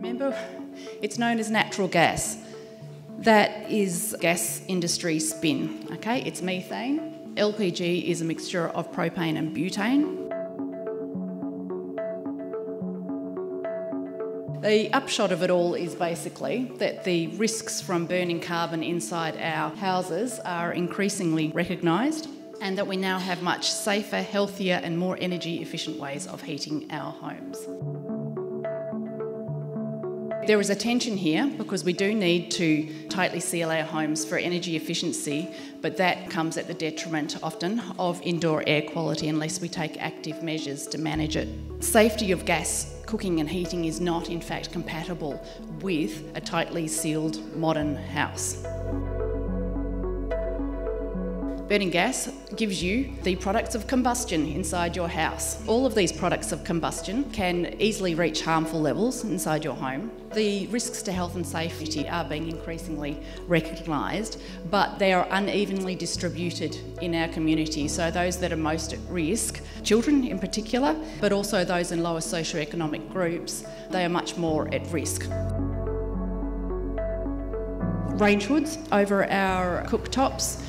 Remember, it's known as natural gas. That is gas industry spin, okay? It's methane. LPG is a mixture of propane and butane. The upshot of it all is basically that the risks from burning carbon inside our houses are increasingly recognised, and that we now have much safer, healthier and more energy efficient ways of heating our homes. There is a tension here because we do need to tightly seal our homes for energy efficiency, but that comes at the detriment often of indoor air quality unless we take active measures to manage it. Safety of gas cooking and heating is not in fact compatible with a tightly sealed modern house. Burning gas gives you the products of combustion inside your house. All of these products of combustion can easily reach harmful levels inside your home. The risks to health and safety are being increasingly recognised, but they are unevenly distributed in our community. So those that are most at risk, children in particular, but also those in lower socioeconomic groups, they are much more at risk. Range hoods over our cooktops,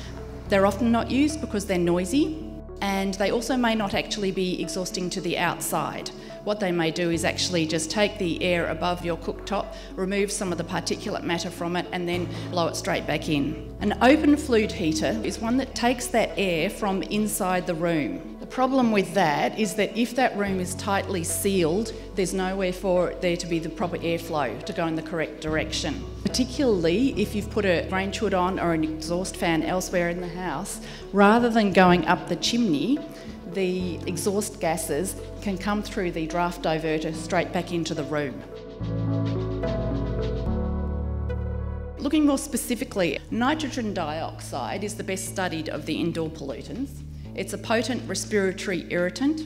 they're often not used because they're noisy, and they also may not actually be exhausting to the outside. What they may do is actually just take the air above your cooktop, remove some of the particulate matter from it, and then blow it straight back in. An open flue heater is one that takes that air from inside the room. The problem with that is that if that room is tightly sealed, there's nowhere for there to be the proper airflow to go in the correct direction. Particularly if you've put a range hood on or an exhaust fan elsewhere in the house, rather than going up the chimney, the exhaust gases can come through the draft diverter straight back into the room. Looking more specifically, nitrogen dioxide is the best studied of the indoor pollutants. It's a potent respiratory irritant.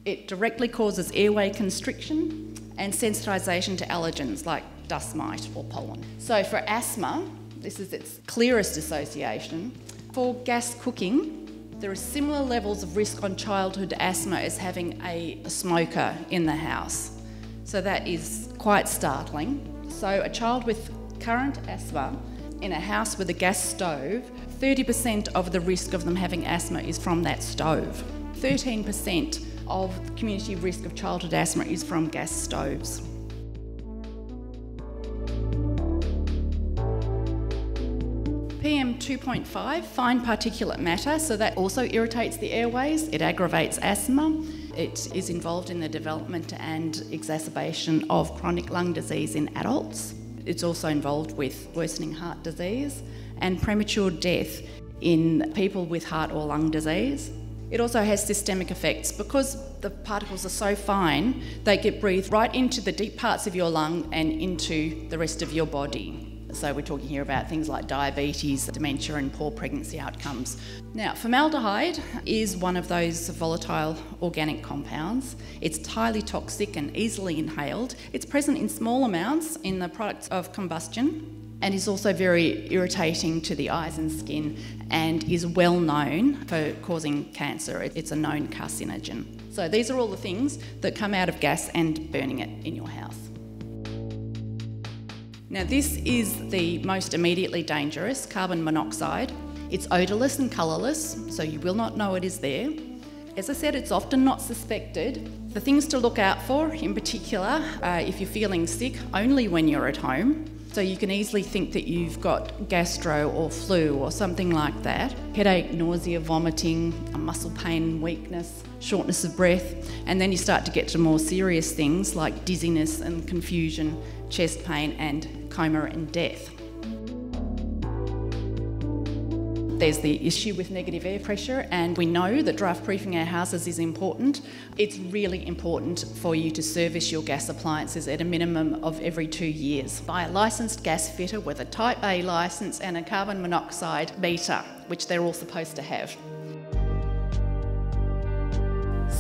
It directly causes airway constriction and sensitisation to allergens like dust mite or pollen. So for asthma, this is its clearest association. For gas cooking, there are similar levels of risk on childhood asthma as having a smoker in the house. So that is quite startling. So a child with current asthma in a house with a gas stove, 30% of the risk of them having asthma is from that stove. 13% of the community risk of childhood asthma is from gas stoves. PM 2.5, fine particulate matter, so that also irritates the airways, it aggravates asthma, it is involved in the development and exacerbation of chronic lung disease in adults. It's also involved with worsening heart disease and premature death in people with heart or lung disease. It also has systemic effects because the particles are so fine, they get breathed right into the deep parts of your lung and into the rest of your body. So we're talking here about things like diabetes, dementia and poor pregnancy outcomes. Now, formaldehyde is one of those volatile organic compounds. It's highly toxic and easily inhaled. It's present in small amounts in the products of combustion and is also very irritating to the eyes and skin and is well known for causing cancer. It's a known carcinogen. So these are all the things that come out of gas and burning it in your house. Now this is the most immediately dangerous, carbon monoxide. It's odourless and colourless, so you will not know it is there. As I said, it's often not suspected. The things to look out for, in particular, if you're feeling sick, only when you're at home. So you can easily think that you've got gastro or flu or something like that. Headache, nausea, vomiting, muscle pain, weakness, shortness of breath, and then you start to get to more serious things like dizziness and confusion, chest pain and coma and death. There's the issue with negative air pressure, and we know that draft-proofing our houses is important. It's really important for you to service your gas appliances at a minimum of every 2 years by a licensed gas fitter with a Type A licence and a carbon monoxide meter, which they're all supposed to have.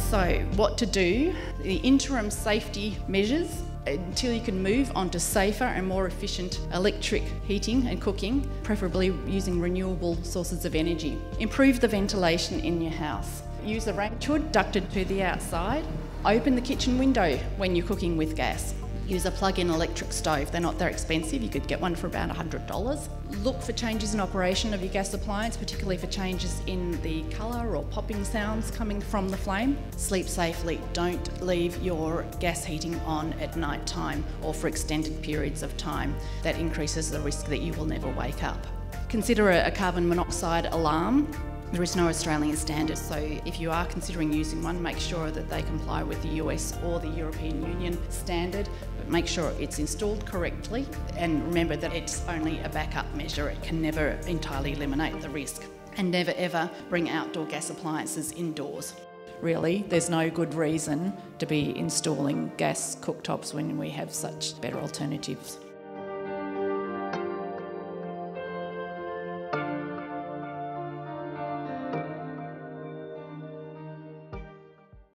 So, what to do? The interim safety measures until you can move on to safer and more efficient electric heating and cooking, preferably using renewable sources of energy. Improve the ventilation in your house. Use the range hood ducted to the outside. Open the kitchen window when you're cooking with gas. Use a plug-in electric stove. They're not that expensive. You could get one for about $100. Look for changes in operation of your gas appliance, particularly for changes in the colour or popping sounds coming from the flame. Sleep safely. Don't leave your gas heating on at night time or for extended periods of time. That increases the risk that you will never wake up. Consider a carbon monoxide alarm. There is no Australian standard, so if you are considering using one, make sure that they comply with the US or the European Union standard, but make sure it's installed correctly, and remember that it's only a backup measure. It can never entirely eliminate the risk. And never ever bring outdoor gas appliances indoors. Really, there's no good reason to be installing gas cooktops when we have such better alternatives.